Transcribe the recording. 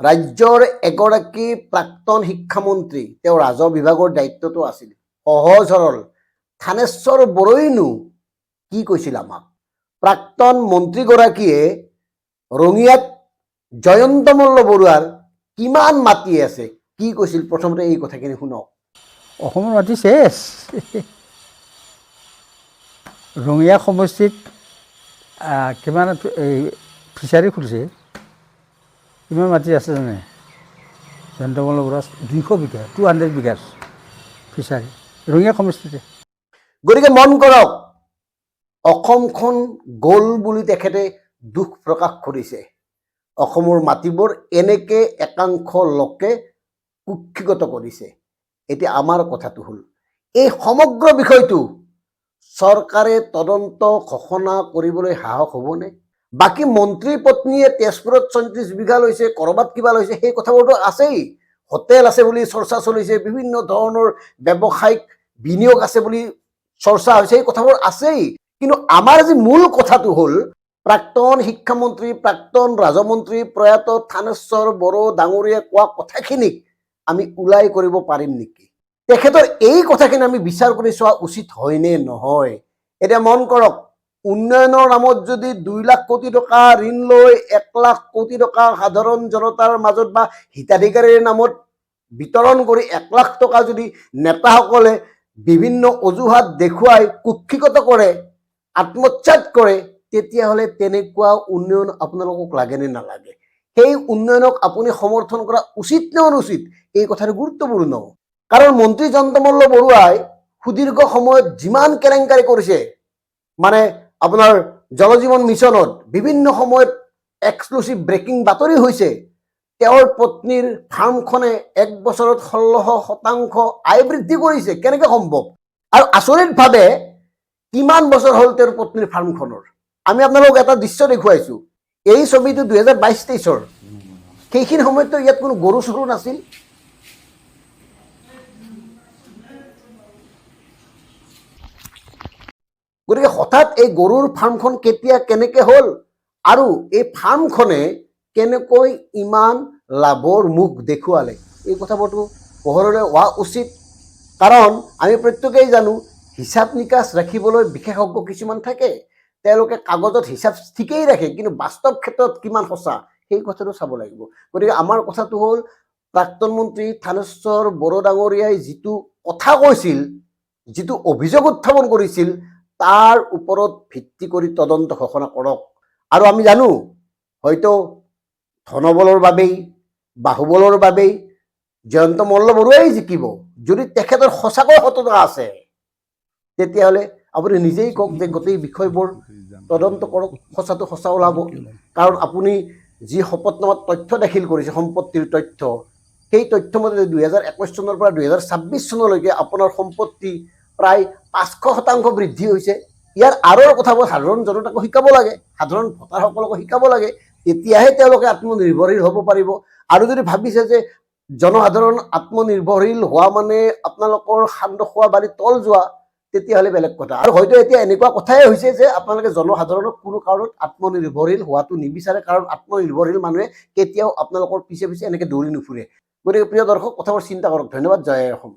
ৰাজ্যৰ এগৰাকী প্ৰাক্তন শিক্ষামন্ত্ৰী, তেওঁ ৰাজহ বিভাগৰ দায়িত্বটো আছিল, সহজ সৰল থানেশ্বৰ বৰইনো কি কৈছিল আমাক? প্ৰাক্তন মন্ত্ৰীগৰাকীয়ে ৰঙিয়াত জয়ন্ত মল্ল বৰুৱাৰ কিমান মাটি আছে কি কৈছিল? প্ৰথমতে এই কথাখিনি শুনক। অসমৰ মাটি শেষ। ৰঙিয়া সমষ্টিত কিমান ফিচাৰী খুলিছে, কিমান মাটি আছে জানে? জয়ন্ত মল্ল বৰুৱা 200 বিঘা 200 বিঘাৰ ফিচাৰী ৰঙিয়া সমষ্টিতে। গতিকে মন কৰক, অসমখন গ'ল বুলি তেখেতে দুখ প্ৰকাশ কৰিছে। অসমৰ মাটিবোৰ এনেকে একাংশ লোকে কুক্ষিগত কৰিছে। এতিয়া আমাৰ কথাটো হ'ল, এই সমগ্ৰ বিষয়টো চৰকাৰে তদন্ত ঘোষণা কৰিবলৈ সাহস হ'বনে? বাকী মন্ত্ৰী পত্নীয়ে তেজপুৰত 34 বিঘা লৈছে, ক'ৰবাত কিবা লৈছে, সেই কথাবোৰতো আছেই। হোটেল আছে বুলি চৰ্চা চলিছে, বিভিন্ন ধৰণৰ ব্যৱসায়িক বিনিয়োগ আছে বুলি চৰ্চা হৈছে, এই কথাবোৰ আছেই। কিন্তু আমাৰ যি মূল কথাটো হ'ল, প্ৰাক্তন শিক্ষামন্ত্ৰী, প্ৰাক্তন ৰাজমন্ত্ৰী প্ৰয়াত থানেশ্বৰ বড়ো ডাঙৰীয়াই কোৱা কথাখিনিক আমি ওলাই কৰিব পাৰিম নেকি? তেখেতৰ এই কথাখিনি আমি বিচাৰ কৰি চোৱা উচিত হয়নে নহয়? এতিয়া মন কৰক, উন্নয়নৰ নামত যদি 2 লাখ কোটি টকা ঋণ লৈ 1 লাখ কোটি টকা সাধাৰণ জনতাৰ মাজত বা হিতাধিকাৰীৰ নামত বিতৰণ কৰি 1 লাখ টকা যদি নেতাসকলে বিভিন্ন অজুহাত দেখুৱাই কুক্ষিগত কৰে, আত্মসাৎ কৰে, তেতিয়াহ'লে তেনেকুৱা উন্নয়ন আপোনালোকক লাগে নে নালাগে? সেই উন্নয়নক আপুনি সমৰ্থন কৰা উচিত নে অনুচিত? এই কথাটো গুৰুত্বপূৰ্ণ। কাৰণ মন্ত্ৰী জয়ন্ত মল্ল বৰুৱাই সুদীৰ্ঘ সময়ত যিমান কেলেংকাৰী কৰিছে, মানে আপোনাৰ জল জীৱন মিছনত বিভিন্ন সময়ত এক্সক্লুচিভ ব্ৰেকিং বাতৰি হৈছে, তেওঁৰ পত্নীৰ ফাৰ্মখনে 1 বছৰত 16% আয় বৃদ্ধি কৰিছে। কেনেকৈ সম্ভৱ? আৰু আচৰিতভাৱে কিমান বছৰ হ'ল তেওঁৰ পত্নীৰ ফাৰ্মখনৰ? আমি আপোনালোকক এটা দৃশ্য দেখুৱাইছো। এই ছবিটো 2022-23-ৰ। সেইখিনি সময়ততো ইয়াত কোনো গৰু চৰু নাছিল। গতিকে হঠাৎ এই গৰুৰ ফাৰ্মখন কেতিয়া কেনেকৈ হ'ল, আৰু এই ফাৰ্মখনে কেনেকৈ ইমান লাভৰ মুখ দেখুৱালে, এই কথাবোৰতো পোহৰলৈ হোৱা উচিত। কাৰণ আমি প্ৰত্যেকেই জানো, হিচাপ নিকাচ ৰাখিবলৈ বিশেষজ্ঞ কিছুমান থাকে। তেওঁলোকে কাগজত হিচাপ ঠিকেই ৰাখে, কিন্তু বাস্তৱ ক্ষেত্ৰত কিমান সঁচা সেই কথাটো চাব লাগিব। গতিকে আমাৰ কথাটো হ'ল, প্ৰাক্তন মন্ত্ৰী থানেশ্বৰ বড়ো ডাঙৰীয়াই যিটো কথা কৈছিল, যিটো অভিযোগ উত্থাপন কৰিছিল, তাৰ ওপৰত ভিত্তি কৰি তদন্ত ঘোষণা কৰক। আৰু আমি জানো, হয়তো ধনবলৰ বাবেই, বাহুবলৰ বাবেই জয়ন্ত মল্ল বৰুৱাই জিকিব। যদি তেখেতৰ সঁচাকৈ সততা আছে, তেতিয়াহ'লে আপুনি নিজেই কওক যে গোটেই বিষয়বোৰ তদন্ত কৰক, সঁচাটো সঁচা ওলাব। কাৰণ আপুনি যি শপতনামাত তথ্য দাখিল কৰিছে, সম্পত্তিৰ তথ্য, সেই তথ্যমতে 2021 চনৰ পৰা 2026 চনলৈকে আপোনাৰ সম্পত্তি প্ৰায় 500% বৃদ্ধি হৈছে। ইয়াৰ আঁৰৰ কথাবোৰ সাধাৰণ জনতাকো শিকাব লাগে, সাধাৰণ ভোটাৰসকলকো শিকাব লাগে, তেতিয়াহে তেওঁলোকে আত্মনিৰ্ভৰশীল হ'ব পাৰিব। আৰু যদি ভাবিছে যে জনসাধাৰণ আত্মনিৰ্ভৰশীল হোৱা মানে আপোনালোকৰ সান্দহ খোৱা বাৰী তল যোৱা, তেতিয়াহ'লে বেলেগ কথা। আৰু হয়তো এতিয়া এনেকুৱা কথাই হৈছে যে আপোনালোকে জনসাধাৰণক কোনো কাৰণত আত্মনিৰ্ভৰশীল হোৱাটো নিবিচাৰে, কাৰণ আত্মনিৰ্ভৰশীল মানুহে কেতিয়াও আপোনালোকৰ পিছে পিছে এনেকৈ দৌৰি নুফুৰে। গতিকে প্ৰিয় দৰ্শক, কথাবোৰ চিন্তা কৰক। ধন্যবাদ। জয় অসম।